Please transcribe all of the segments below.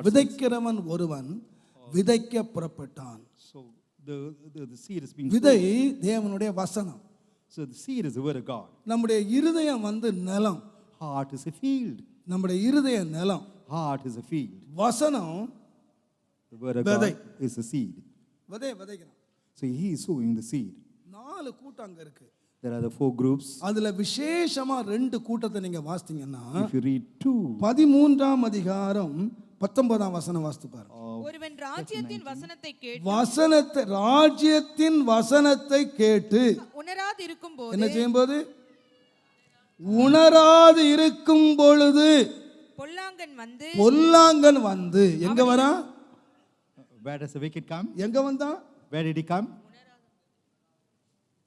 விதைக்கிறவன் ஒருவன் விதைக்க புறப்பட்டான். So the seed is being விதை தேவனுடைய வசனம். So the seed is the word of God. நம்முடைய இருதயம் நிலம். Heart is a field. நம்முடைய இருதய நிலம். Heart is a field. வசனம் The word of God is a seed. விதைக்கிறான். So he is sowing the seed. 4 கூட்டம் அங்க இருக்கு. There are the 4 groups. அதுல விசேஷமா 2 கூட்டத்தை நீங்க வாசித்தீங்கன்னா if you read 2 13ஆம் அதிகாரம் 19ஆம் வசனம் வாசித்து பாருங்க. ஒருவன் ராஜ்யத்தின் வசனத்தை கேட்டு உணராது இருக்கும்போது என்ன செய்யும்போது உணராது இருக்கும் பொழுது பொல்லாங்கன் வந்து எங்க வரான்? Where does the wicked come? எங்க வந்தான்? Where did he come?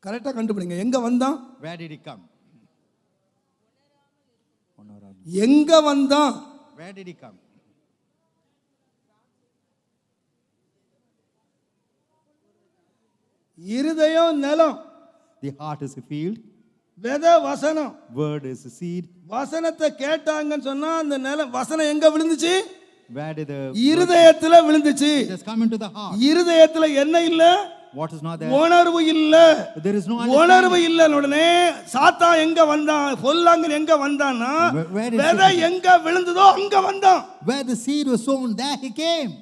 கரெக்டா கண்டுபிடிங்க. எங்க வந்தான்? Where did he come? எங்க வந்தான்? Where did he come? இருதயம் நிலம். The heart is a field. விதை வசனம். Word is a seed. வசனத்தை கேட்டாங்கன்னு சொன்னா அந்த நிலம் வசனம் எங்க விழுந்துச்சு? Where did the இருதயத்துல விழுந்துச்சு. It has come into the heart. இருதயத்துல என்ன இல்ல? What is not there? உணர்வு இல்ல. There is no உணர்வு இல்ல. உடனே சாத்தான் எங்க வந்தான்? பொல்லாங்கன் எங்க வந்தான்னா விதை எங்க விழுந்ததோ அங்க வந்தான். Where the seed was sown, there he came.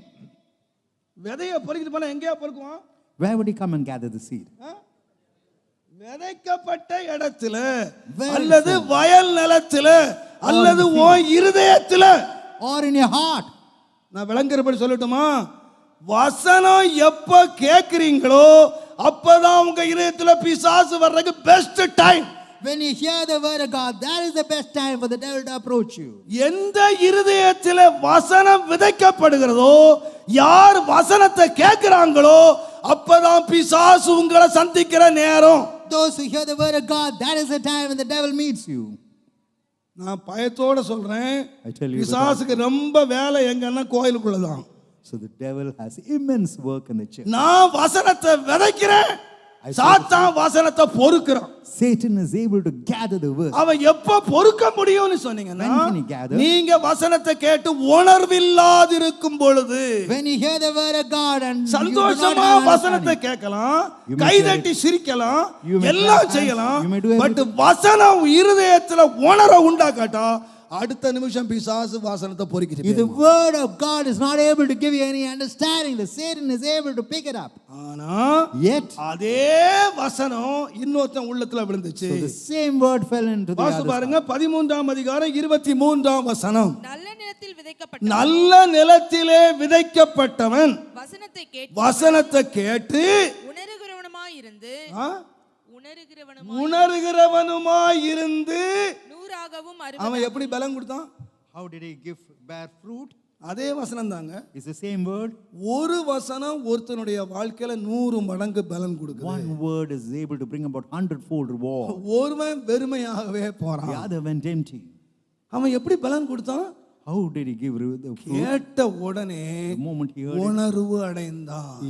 விதையை பொறுக்கிட்டு போனா எங்கயா பொறுக்குவான்? Where would he come and gather the seed? விதைக்கப்பட்ட இடத்துல அல்லது வயல் நிலத்துல அல்லது உன் இருதயத்துல or in your heart. நான் விளங்குறபடி சொல்லட்டுமா? வசனம் எப்ப கேக்குறீங்களோ அப்பதான் உங்க இதயத்துல பிசாசு வர்றதுக்கு best time. When you hear the word of God, that is the best time for the devil to approach you. எந்த இருதயத்திலே வசனம் விதைக்கப்படுகிறதோ, யார் வசனத்தை கேக்குறாங்களோ அப்பதான் பிசாசு உங்களை சந்திக்கிற நேரம். Those who hear the word of God, that is the time when the devil meets you. நான் பயத்தோட சொல்றேன், பிசாசுக்கு ரொம்ப வேலை எங்கன்னா கோயிலுக்குள்ள தான். So the devil has immense work in the church. நான் வசனத்தை விதைக்கிறேன், சாத்தான் வசனத்தை பொறுக்குறான். Satan is able to gather the word. அவன் எப்ப பொறுக்க முடியும்னு சொன்னீங்கன்னா நீங்க வசனத்தை கேட்டு உணர்வில்லாது இருக்கும் பொழுது. When you hear the word of God and சந்தோஷமா வசனத்தை கேட்கலாம், கைதட்டி சிரிக்கலாம், எல்லாம் செய்யலாம். பட் வசனம் இருதயத்துல உணர உண்டாக்காட்டா அடுத்த நிமிஷம் பிசாசு வாசனத்தை பொறுக்கிட்டு. If the word of God is not able to give you any understanding, the Satan is able to pick it up. ஆனா yet அதே வசனம் இன்னொருத்தன் உள்ளத்துல விழுந்துச்சு. So the same word fell into the other. பாருங்க 13ஆம் அதிகாரம் 23ஆம் வசனம். நல்ல நிலத்திலே விதைக்கப்பட்டவன் வசனத்தை கேட்டு உணர்கிறவனுமாயிருந்து அவன் எப்படி பலன் கொடுத்தான்? How did he bear fruit? அதே வசனம் தாங்க. It's the same word. ஒரு வசனம் ஒருத்தனுடைய வாழ்க்கையில 100 மடங்கு பலன் கொடுக்குது. One word is able to bring about 100-fold reward. ஒருவன் வெறுமையாகவே போறான். The other went empty. அவன் எப்படி பலன் கொடுத்தான்? How did he give the fruit? கேட்ட உடனே the moment he heard உணர்வு அடைந்தான்.